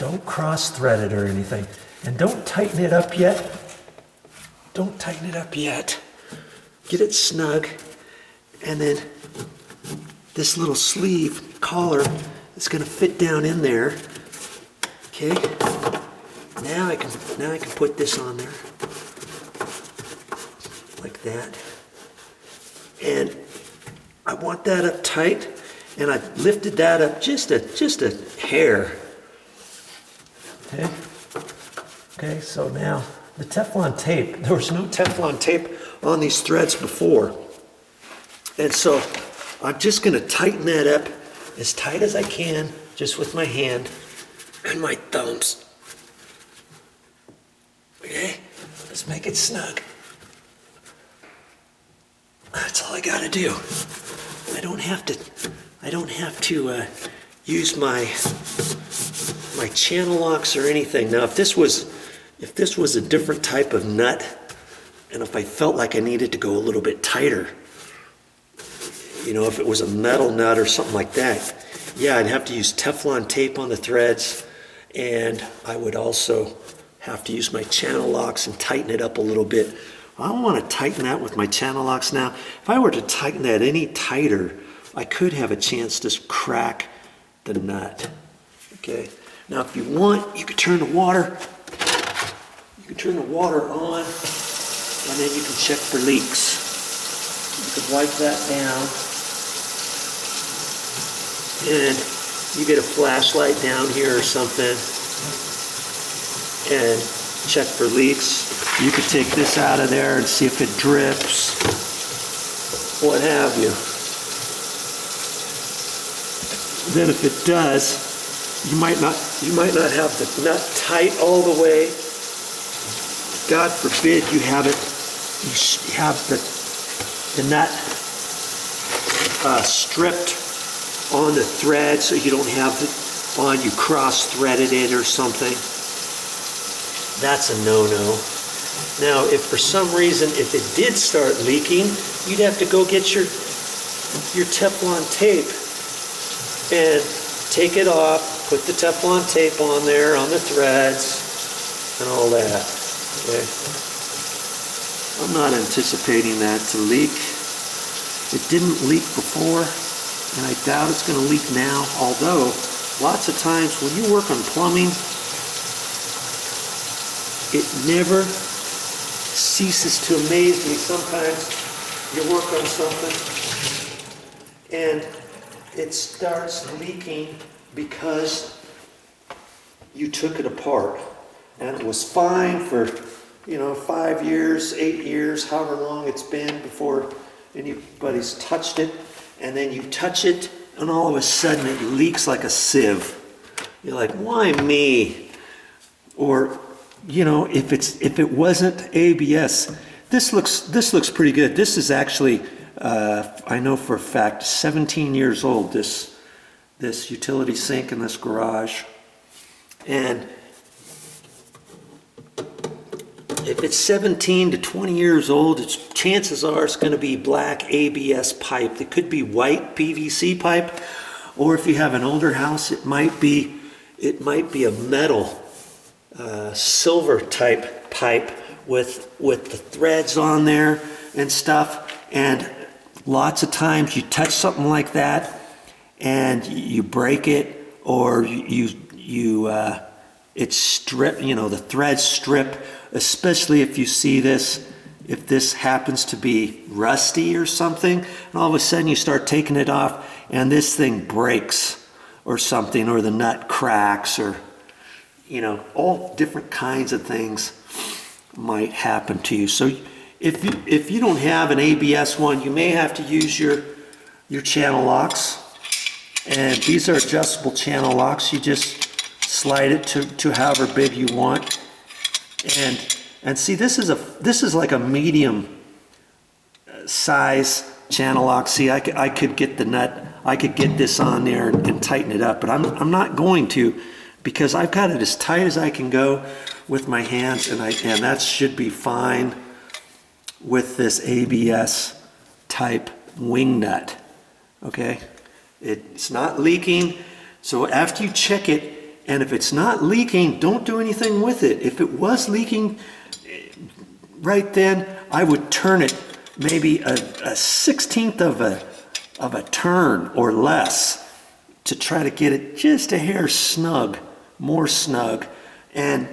Don't cross thread it or anything. And don't tighten it up yet. Don't tighten it up yet. Get it snug. And then this little sleeve collar is going to fit down in there. Okay. Now I can put this on there. Like that. And I want that up tight, and I lifted that up just a hair. Okay. Okay, so now the Teflon tape, there was no Teflon tape on these threads before. And so I'm just going to tighten that up as tight as I can, just with my hand and my thumbs. Okay, let's make it snug. That's all I got to do. I don't have to use my channel locks or anything. Now, if this was a different type of nut, and if I felt like I needed to go a little bit tighter, you know, if it was a metal nut or something like that, yeah, I'd have to use Teflon tape on the threads, and I would also have to use my channel locks and tighten it up a little bit. I don't want to tighten that with my channel locks now. If I were to tighten that any tighter, I could have a chance to crack the nut. Okay. Now, if you want, you could turn the water. You can turn the water on, and then you can check for leaks. You can wipe that down, and you get a flashlight down here or something, and check for leaks. You could take this out of there and see if it drips, what have you. Then if it does, you might not have the nut tight all the way. God forbid you have the nut stripped on the thread so you don't have it on, you cross-threaded it or something. That's a no-no. Now, if for some reason, if it did start leaking, you'd have to go get your Teflon tape and take it off, put the Teflon tape on there, on the threads, and all that. Okay. I'm not anticipating that to leak. It didn't leak before, and I doubt it's going to leak now, although lots of times when you work on plumbing, it never ceases to amaze me. Sometimes you work on something and it starts leaking because you took it apart, and it was fine for 5 years, 8 years, however long it's been before anybody's touched it, and then you touch it and all of a sudden it leaks like a sieve. You're like, why me? Or if it wasn't ABS, this looks pretty good. This is actually I know for a fact 17 years old, this utility sink in this garage. And if it's 17 to 20 years old, chances are it's going to be black ABS pipe. It could be white PVC pipe, or if you have an older house, it might be a metal silver type pipe with the threads on there and stuff. And lots of times you touch something like that and you break it, or it's stripped, the threads strip, especially if you see this, if this happens to be rusty or something, and all of a sudden you start taking it off and this thing breaks or something, or the nut cracks, or all different kinds of things might happen to you. So if you don't have an ABS one, you may have to use your channel locks. And these are adjustable channel locks. You just slide it to however big you want. And see, this is like a medium size channel lock. See, I could get the nut, I could get this on there and tighten it up, but I'm not going to, because I've got it as tight as I can go with my hands, and that should be fine with this ABS type wing nut. Okay, it's not leaking. So after you check it, And if it's not leaking, don't do anything with it. If it was leaking right then, I would turn it maybe a 1/16 of a turn or less to try to get it just a hair snug, more snug. And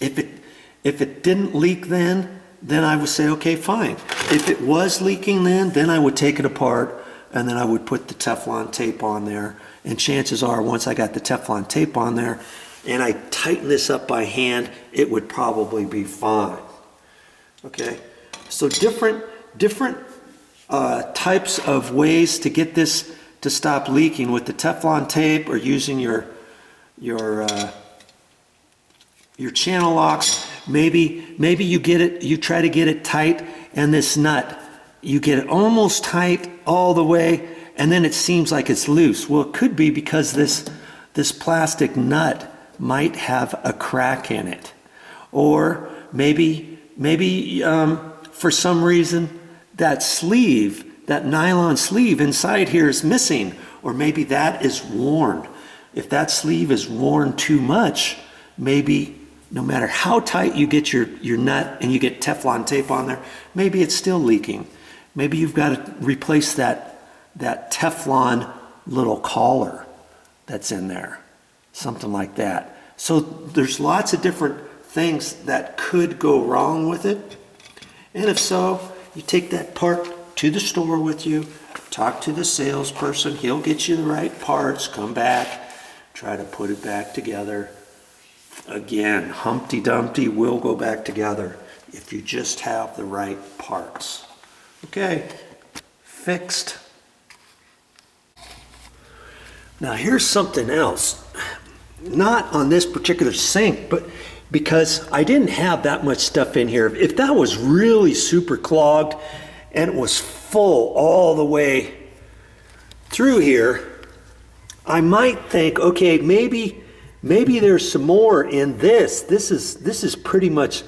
if it didn't leak then I would say, okay, fine. If it was leaking then I would take it apart and then I would put the Teflon tape on there. And chances are, once I got the Teflon tape on there and I tighten this up by hand, it would probably be fine. Okay, so different types of ways to get this to stop leaking with the Teflon tape or using your channel locks. Maybe you try to get it tight, and this nut, you get it almost tight all the way, and then it seems like it's loose. Well, it could be because this plastic nut might have a crack in it, or maybe for some reason that sleeve, that nylon sleeve inside here is missing, or maybe that is worn. If that sleeve is worn too much, maybe no matter how tight you get your nut and you get Teflon tape on there, maybe it's still leaking. Maybe you've got to replace that Teflon little collar that's in there, something like that. So there's lots of different things that could go wrong with it. And if so, you take that part to the store with you, talk to the salesperson, he'll get you the right parts, come back, try to put it back together. Again, Humpty Dumpty will go back together if you just have the right parts. Okay, fixed. Now here's something else. Not on this particular sink, but because I didn't have that much stuff in here. If that was really super clogged and it was full all the way through here, I might think, okay, maybe there's some more in this. This is pretty much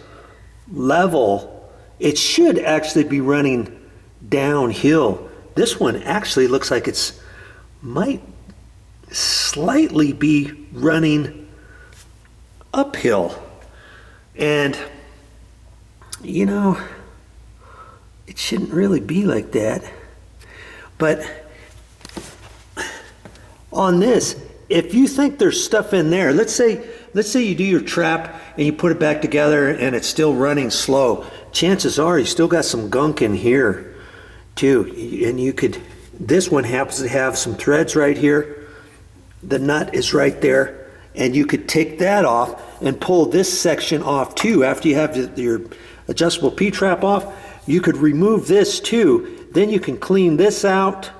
level. It should actually be running downhill. This one actually looks like it's might slightly be running uphill. And you know, it shouldn't really be like that. But on this, if you think there's stuff in there, let's say you do your trap and you put it back together and it's still running slow, chances are you still got some gunk in here too. And you could, this one happens to have some threads right here. The nut is right there, and you could take that off and pull this section off too. After you have your adjustable P-trap off, you could remove this too. Then you can clean this out.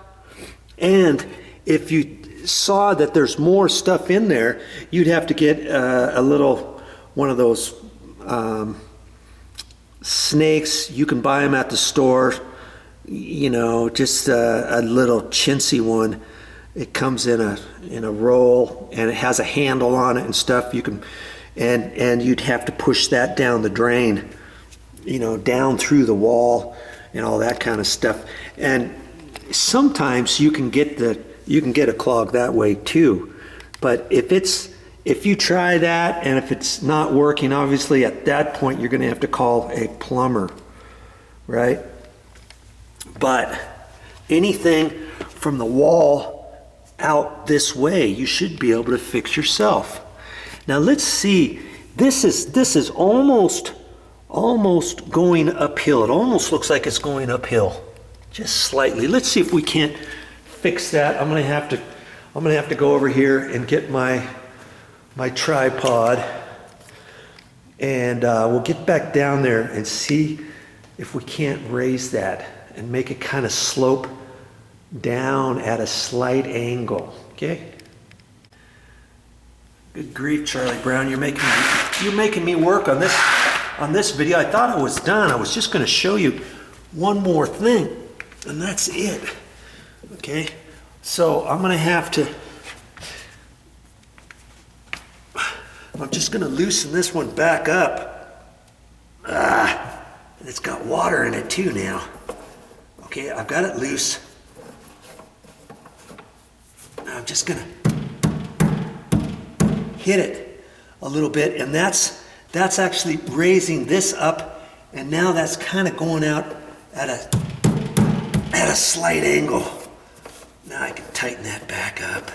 And if you saw that there's more stuff in there, you'd have to get a little, one of those snakes. You can buy them at the store, you know, just a little chintzy one. It comes in a roll, and it has a handle on it and stuff. You can, and you'd have to push that down the drain, you know, down through the wall and all that kind of stuff. And sometimes you can get a clog that way too. But if you try that and if it's not working, obviously at that point you're going to have to call a plumber, right? But anything from the wall out this way, you should be able to fix yourself. Now let's see. This is almost going uphill. It almost looks like it's going uphill, just slightly. Let's see if we can't fix that. I'm gonna have to go over here and get my tripod, and we'll get back down there and see if we can't raise that and make it kind of slope down at a slight angle. Okay. Good grief, Charlie Brown, you're making me work on this video. I thought I was done. I was just going to show you one more thing, and that's it. Okay, so I'm just going to loosen this one back up. And it's got water in it too now. Okay, I've got it loose. I'm just going to hit it a little bit, and that's actually raising this up, and now that's kind of going out at a slight angle. Now I can tighten that back up.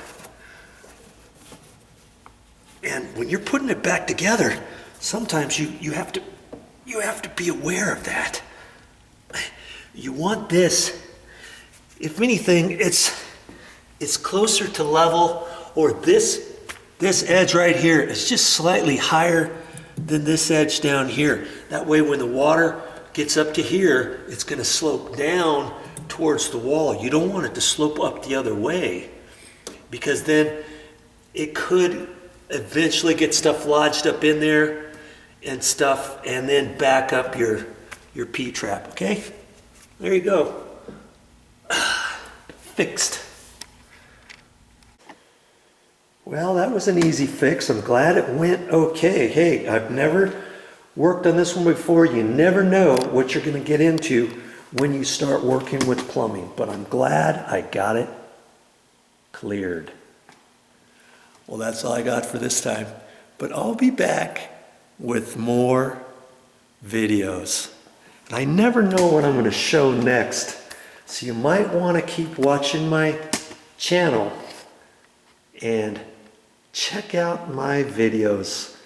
And when you're putting it back together, sometimes you have to be aware of that. You want this, if anything, it's closer to level, or this edge right here is just slightly higher than this edge down here. That way when the water gets up to here, it's going to slope down towards the wall. You don't want it to slope up the other way, because then it could eventually get stuff lodged up in there and stuff, and then back up your P-trap, okay? There you go. Fixed. Well, that was an easy fix. I'm glad it went okay. Hey, I've never worked on this one before. You never know what you're going to get into when you start working with plumbing, but I'm glad I got it cleared. Well, that's all I got for this time, but I'll be back with more videos. I never know what I'm going to show next, so you might want to keep watching my channel and check out my videos.